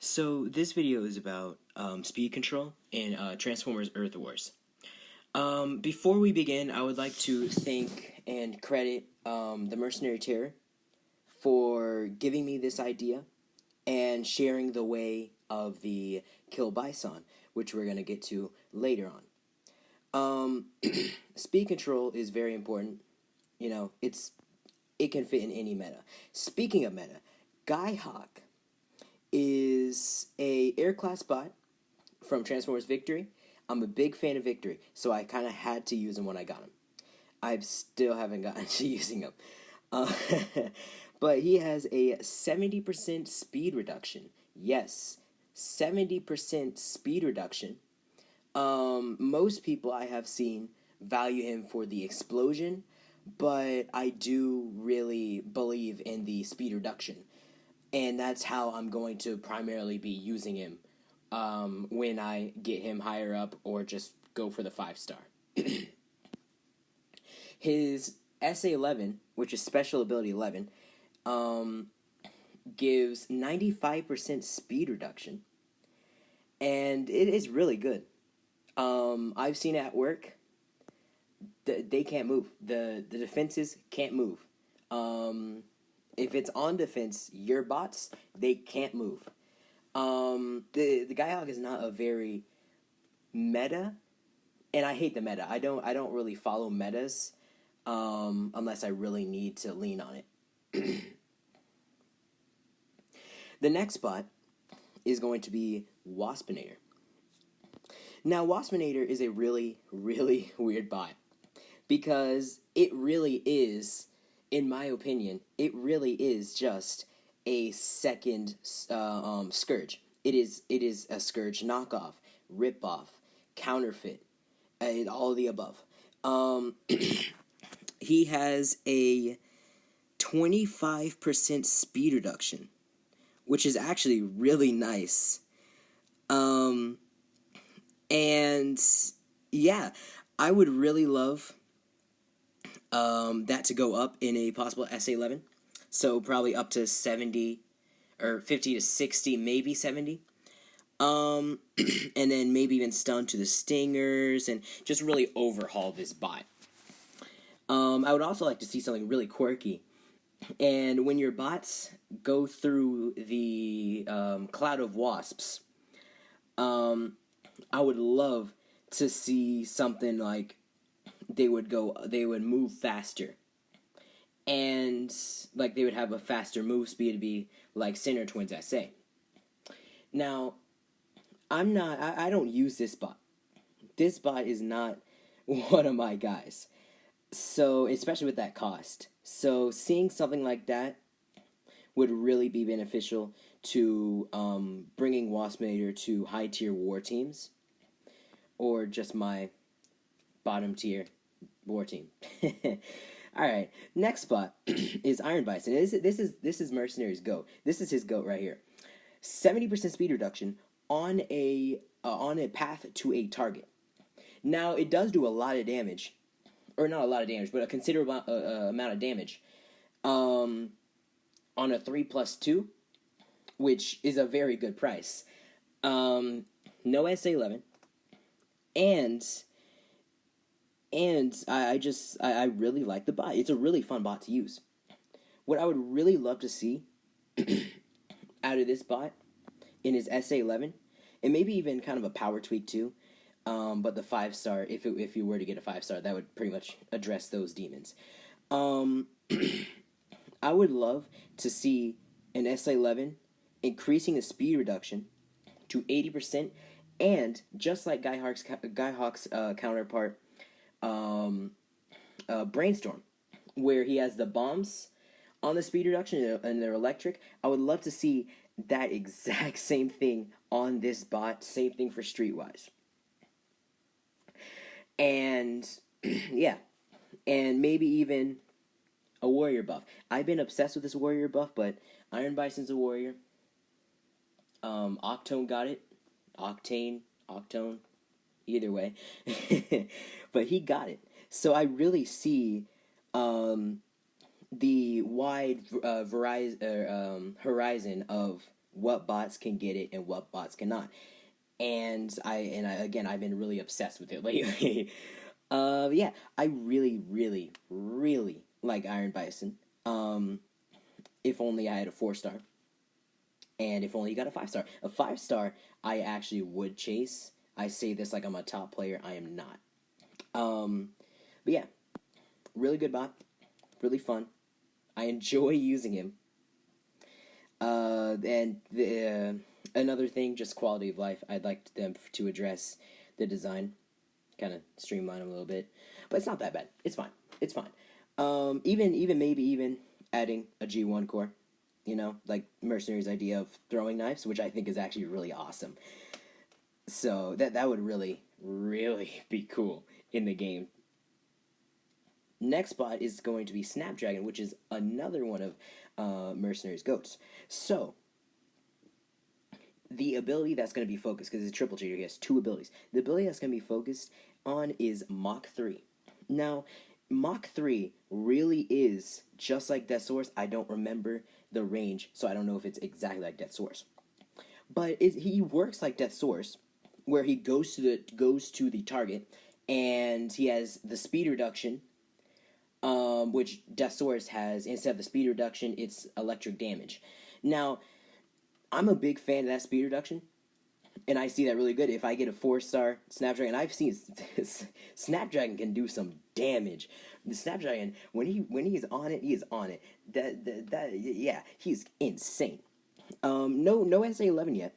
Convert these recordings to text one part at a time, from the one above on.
So this video is about speed control in Transformers Earth Wars. Before we begin, I would like to thank and credit the Mercenary Terror for giving me this idea and sharing the way of the Kill Bison, which we're going to get to later on. Speed control is very important. You know, it can fit in any meta. Speaking of meta, Skyhawk is a air class bot from Transformers Victory. I'm a big fan of Victory, so I kind of had to use him when I got him. I still haven't gotten to using him. Uh, but he has a 70% speed reduction. Yes, 70% speed reduction. Most people I have seen value him for the explosion, but I do really believe in the speed reduction. And that's how I'm going to primarily be using him when I get him higher up or just go for the 5-star. His SA-11, which is Special Ability 11, gives 95% speed reduction. And it is really good. I've seen it at work. They can't move. The defenses can't move. If it's on defense, your bots, they can't move. The Skyhawk is not a very meta, and I hate the meta. I don't really follow metas unless I really need to lean on it. The next bot is going to be Waspinator. Now, Waspinator is a really, really weird bot because it really is, in my opinion, it really is just a second Scourge. It is a Scourge knockoff, ripoff, counterfeit, all of the above. He has a 25% speed reduction, which is actually really nice. And yeah, I would really love that to go up in a possible SA-11. So probably up to 70 or 50 to 60, maybe 70. And then maybe even stun to the stingers and just really overhaul this bot. I would also like to see something really quirky. And when your bots go through the cloud of wasps, I would love to see something like they would move faster. And like they would have a faster move speed to be like Sinner Twins SA. Now, I don't use this bot. This bot is not one of my guys. So, especially with that cost. So, seeing something like that would really be beneficial to bringing Waspinator to high tier war teams, or just my bottom tier war team. All right, next spot is Iron Bison. This is Mercenary's GOAT. This is his GOAT right here. 70% speed reduction on a path to a target. Now it does do a lot of damage, or not a lot of damage, but a considerable amount of damage. On a 3+2, which is a very good price. No SA-11, and I really like the bot. It's a really fun bot to use. What I would really love to see out of this bot in his SA-11, and maybe even kind of a power tweak too, but the 5-star, if you were to get a 5-star, that would pretty much address those demons. I would love to see an SA-11 increasing the speed reduction to 80%, and just like Skyhawk's counterpart, Brainstorm, where he has the bombs on the speed reduction and they're electric. I would love to see that exact same thing on this bot. Same thing for Streetwise. And yeah, and maybe even a warrior buff. I've been obsessed with this warrior buff, but Iron Bison's a warrior. Octone got it. Octone, either way. But he got it. So I really see the wide horizon of what bots can get it and what bots cannot. Again, I've been really obsessed with it lately. Yeah, I really, really, really like Iron Bison. If only I had a 4-star, and if only you got a 5-star. A 5-star, I actually would chase. I say this like I'm a top player. I am not. But yeah, really good bot, really fun. I enjoy using him. Another thing, just quality of life. I'd like them to address the design, kind of streamline them a little bit, but it's not that bad. It's fine. It's fine. Even maybe even adding a G1 core, like Mercenary's idea of throwing knives, which I think is actually really awesome. So that would really really be cool in the game. Next bot is going to be Snapdragon, which is another one of Mercenary's goats. So the ability that's going to be focused, because it's a triple cheater, he has 2 abilities. The ability that's going to be focused on is Mach 3. Now, Mach 3 really is just like Death Source. I don't remember the range, so I don't know if it's exactly like Death Source. But he works like Death Source, where he goes to the target, and he has the speed reduction, which Death Source has. Instead of the speed reduction, it's electric damage. Now, I'm a big fan of that speed reduction, and I see that really good. If I get a 4-star Snapdragon, I've seen Snapdragon can do some damage. The Snapdragon, when he's on it, he is on it. Yeah, he's insane. No SA11 yet.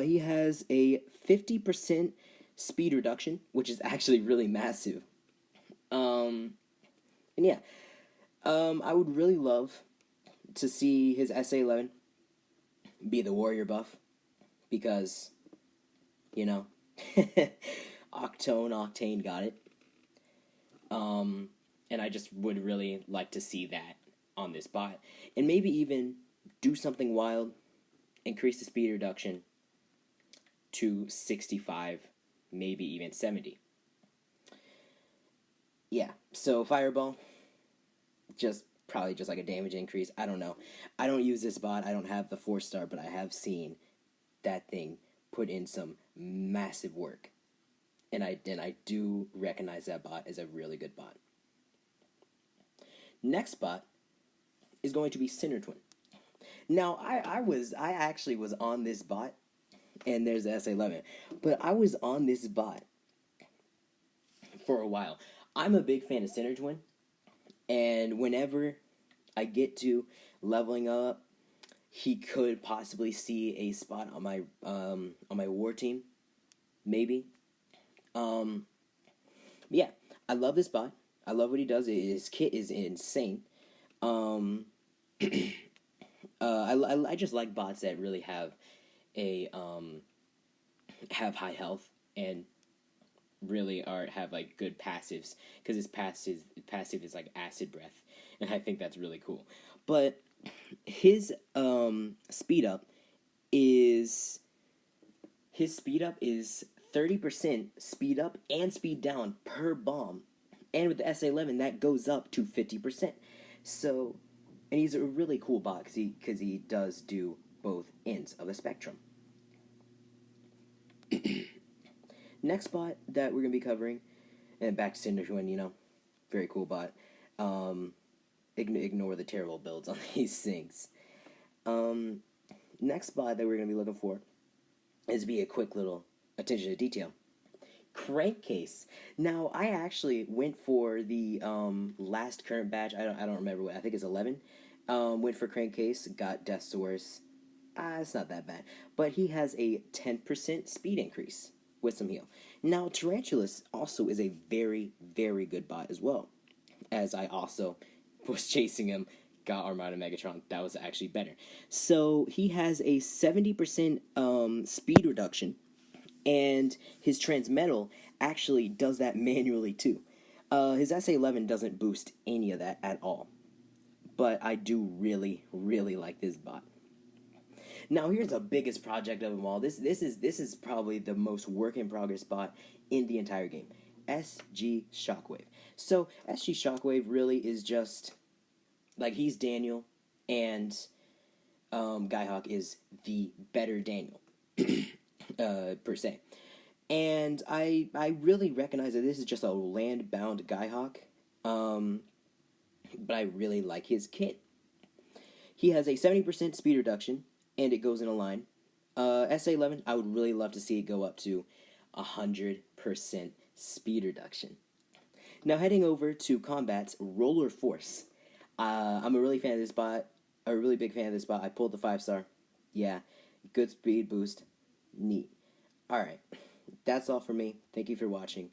He has a 50% speed reduction, which is actually really massive. And yeah, I would really love to see his SA11 be the warrior buff, because, you know, Octane got it. And I just would really like to see that on this bot. And maybe even do something wild, increase the speed reduction to 65, maybe even 70. Yeah, so Fireball, probably just like a damage increase. I don't know. I don't use this bot. I don't have the 4-star, but I have seen that thing put in some massive work. And I do recognize that bot as a really good bot. Next bot is going to be Cinder Twin. Now, I actually was on this bot, and there's the SA11, but I was on this bot for a while. I'm a big fan of Cinder Twin, and whenever I get to leveling up, he could possibly see a spot on my war team, maybe. Yeah, I love this bot. I love what he does. His kit is insane. I just like bots that really have have high health and really have like good passives, because his passive is like acid breath, and I think that's really cool. But his speed up is 30% speed up and speed down per bomb, and with the SA11 that goes up to 50%. So, and he's a really cool bot because he does do both ends of the spectrum. Next bot that we're gonna be covering, and back to Cinder Twin, very cool bot. Ignore the terrible builds on these things. Next bot that we're gonna be looking for is be a quick little attention to detail. Crankcase. Now, I actually went for the last current batch. I don't remember what. I think it's 11. Went for Crankcase, got Death Source. It's not that bad, but he has a 10% speed increase with some heal. Now, Tarantulas also is a very, very good bot as well, as I also was chasing him, got Armada Megatron. That was actually better. So he has a 70% speed reduction, and his Transmetal actually does that manually too. His SA11 doesn't boost any of that at all, but I do really, really like this bot. Now here's the biggest project of them all. This is probably the most work in progress bot in the entire game. SG Shockwave. So SG Shockwave really is just like, he's Daniel, and Guy is the better Daniel, per se. And I really recognize that this is just a land-bound Guy but I really like his kit. He has a 70% speed reduction, and it goes in a line. SA11, I would really love to see it go up to 100% speed reduction. Now heading over to Combat's Roller Force. I'm a really fan of this bot. A really big fan of this bot. I pulled the 5-star. Yeah, good speed boost. Neat. Alright, that's all for me. Thank you for watching.